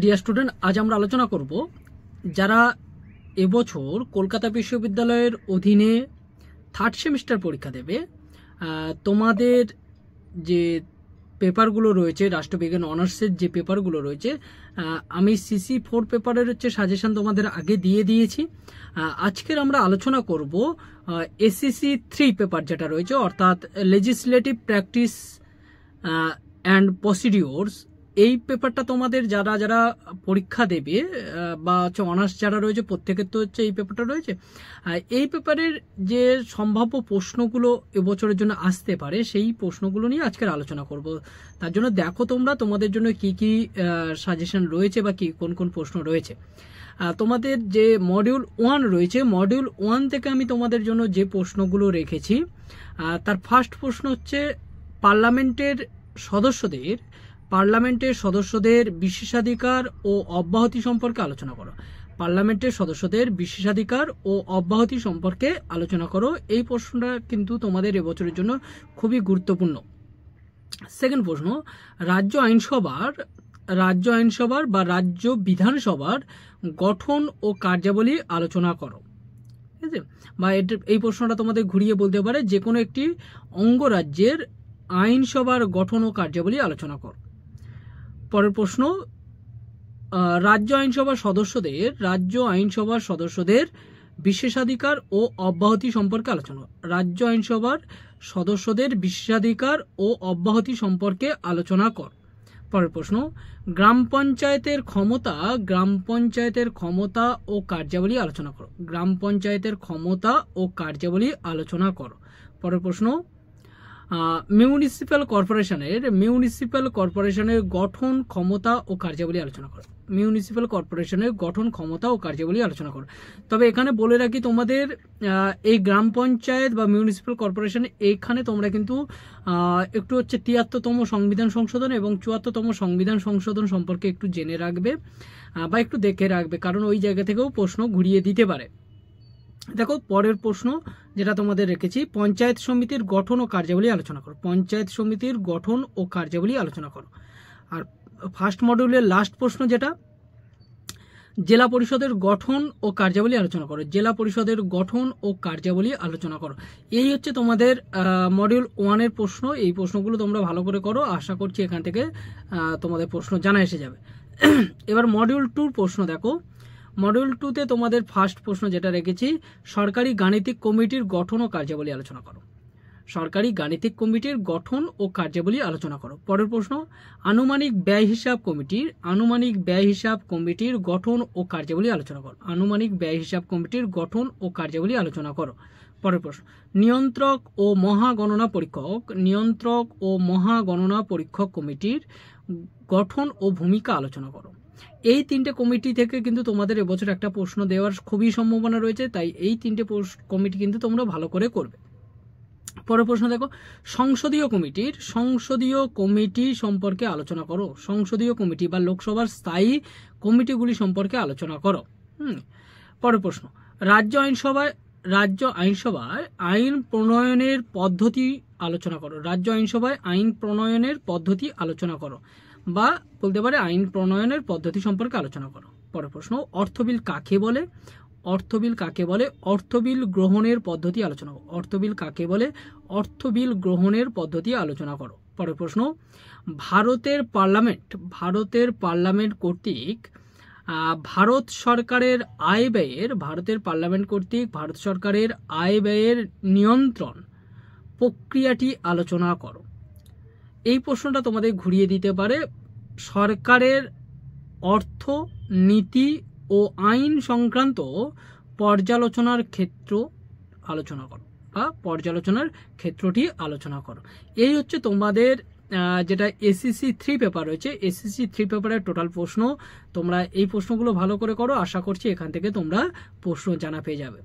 Dear student, আজ আমরা আলোচনা করব যারা এবছর কলকাতা বিশ্ববিদ্যালয়ের অধীনে থার্ড সেমিস্টার পরীক্ষা দেবে, তোমাদের যে পেপারগুলো রয়েছে, রাষ্ট্রবিজ্ঞান অনার্সের যে পেপারগুলো রয়েছে, আমি CC4 পেপারের সাজেশন তোমাদের আগে দিয়ে দিয়েছি। আজকের আমরা আলোচনা করব SCC3 পেপার যেটা রয়েছে, অর্থাৎ লেজিসলেটিভ প্র্যাকটিস অ্যান্ড প্রসিডিওরস। এই পেপারটা তোমাদের যারা যারা পরীক্ষা দেবে বা অনার্স যারা রয়েছে প্রত্যেকের তো এই পেপারটা রয়েছে। এই পেপারের যে সম্ভাব্য প্রশ্নগুলো এবছরের জন্য আসতে পারে সেই প্রশ্নগুলো নিয়ে আজকের আলোচনা করব। তার জন্য দেখো তোমরা তোমাদের জন্য কি কি সাজেশন রয়েছে বা কি কোন কোন প্রশ্ন রয়েছে। তোমাদের যে মডিউল 1 রয়েছে, মডিউল 1 থেকে আমি তোমাদের জন্য যে প্রশ্নগুলো রেখেছি তার ফার্স্ট প্রশ্ন হচ্ছে পার্লামেন্টের সদস্যদের বিশেষাধিকার ও অব্যাহতি সম্পর্কে আলোচনা করো। পার্লামেন্টের সদস্যদের বিশেষাধিকার ও অব্যাহতি সম্পর্কে আলোচনা করো। এই প্রশ্নটা কিন্তু তোমাদের এবছরের জন্য খুবই গুরুত্বপূর্ণ। সেকেন্ড প্রশ্ন, রাজ্য আইনসভার বা রাজ্য বিধানসভার গঠন ও কার্যাবলী আলোচনা করো। ঠিক আছে, বা এই প্রশ্নটা তোমাদের ঘুরিয়ে বলতে পারে যে কোনো একটি অঙ্গরাজ্যের আইনসভার গঠন ও কার্যাবলী আলোচনা করো। পরের প্রশ্ন, রাজ্য আইনসভার সদস্যদের বিশেষাধিকার ও অব্যাহতি সম্পর্কে আলোচনা। রাজ্য আইনসভার সদস্যদের বিশেষাধিকার ও অব্যাহতি সম্পর্কে আলোচনা কর। পরের প্রশ্ন, গ্রাম পঞ্চায়েতের ক্ষমতা ও কার্যাবলী আলোচনা করো। গ্রাম পঞ্চায়েতের ক্ষমতা ও কার্যাবলী আলোচনা করো। পরের প্রশ্ন, মিউনিসিপ্যাল কর্পোরেশনের গঠন, ক্ষমতা ও কার্যাবলী আলোচনা করো। মিউনিসিপ্যাল কর্পোরেশনের গঠন, ক্ষমতা ও কার্যাবলী আলোচনা করো। তবে এখানে বলে রাখি, তোমাদের এই গ্রাম পঞ্চায়েত বা মিউনিসিপ্যাল কর্পোরেশন, এইখানে তোমরা কিন্তু একটু 73তম সংবিধান সংশোধন এবং 74তম সংবিধান সংশোধন সম্পর্কে একটু জেনে রাখবে বা একটু দেখে রাখবে, কারণ ওই জায়গা থেকেও প্রশ্ন ঘুরিয়ে দিতে পারে। দেখো পরের প্রশ্ন যেটা তোমাদের রেখেছি, পঞ্চায়েত সমিতির গঠন ও কার্যাবলী আলোচনা করো। পঞ্চায়েত সমিতির গঠন ও কার্যাবলী আলোচনা করো। আর ফার্স্ট মডিউলের লাস্ট প্রশ্ন যেটা, জেলা পরিষদের গঠন ও কার্যাবলী আলোচনা করো। জেলা পরিষদের গঠন ও কার্যাবলী আলোচনা করো। এই হচ্ছে তোমাদের মডিউল 1-এর প্রশ্ন। এই প্রশ্নগুলো তোমরা ভালো করে করো, আশা করছি এখান থেকে তোমাদের প্রশ্ন জানা এসে যাবে। এবার মডিউল 2-র প্রশ্ন দেখো। মডিউল 2-তে তোমাদের ফার্স্ট প্রশ্ন যেটা রেখেছি, সরকারি গাণিতিক কমিটির গঠন ও কার্যাবলী আলোচনা করো। সরকারি গাণিতিক কমিটির গঠন ও কার্যাবলী আলোচনা করো। পরের প্রশ্ন, আনুমানিক ব্যয় হিসাব কমিটির গঠন ও কার্যাবলী আলোচনা করো। আনুমানিক ব্যয় হিসাব কমিটির গঠন ও কার্যাবলী আলোচনা করো। পরের প্রশ্ন, নিয়ন্ত্রক ও মহাগণনা পরীক্ষক কমিটির গঠন ও ভূমিকা আলোচনা করো। এই 3টে কমিটি থেকে কিন্তু তোমাদের এবছর একটা প্রশ্ন দেওয়ার খুবই সম্ভাবনা রয়েছে, তাই এই 3টে কমিটি কিন্তু তোমরা ভালো করে করবে। পরের প্রশ্ন দেখো, সংসদীয় কমিটি সম্পর্কে আলোচনা করো। সংসদীয় কমিটি বা লোকসভার স্থায়ী কমিটিগুলি সম্পর্কে আলোচনা করো। পরের প্রশ্ন, রাজ্য আইনসভায় আইন প্রণয়নের পদ্ধতি আলোচনা করো। রাজ্য আইনসভায় আইন প্রণয়নের পদ্ধতি আলোচনা করো, বা বলতে পারে আইন প্রণয়নের পদ্ধতি সম্পর্কে আলোচনা করো। পরের প্রশ্ন, অর্থবিল কাকে বলে? অর্থবিল গ্রহণের পদ্ধতি আলোচনা করো। অর্থবিল কাকে বলে? অর্থবিল গ্রহণের পদ্ধতি আলোচনা করো। পরের প্রশ্ন, ভারতের পার্লামেন্ট কর্তৃক ভারত সরকারের আয় ব্যয়ের নিয়ন্ত্রণ প্রক্রিয়াটি আলোচনা করো। এই প্রশ্নটা তোমাদের ঘুরিয়ে দিতে পারে, সরকারের অর্থ, নীতি ও আইন সংক্রান্ত পর্যালোচনার ক্ষেত্র আলোচনা করো, বা পর্যালোচনার ক্ষেত্রটি আলোচনা করো। এই হচ্ছে তোমাদের যেটা SCC3 পেপার রয়েছে, SCC3 পেপারের টোটাল প্রশ্ন। তোমরা এই প্রশ্নগুলো ভালো করে করো, আশা করছি এখান থেকে তোমরা প্রশ্ন জানা পেয়ে যাবে।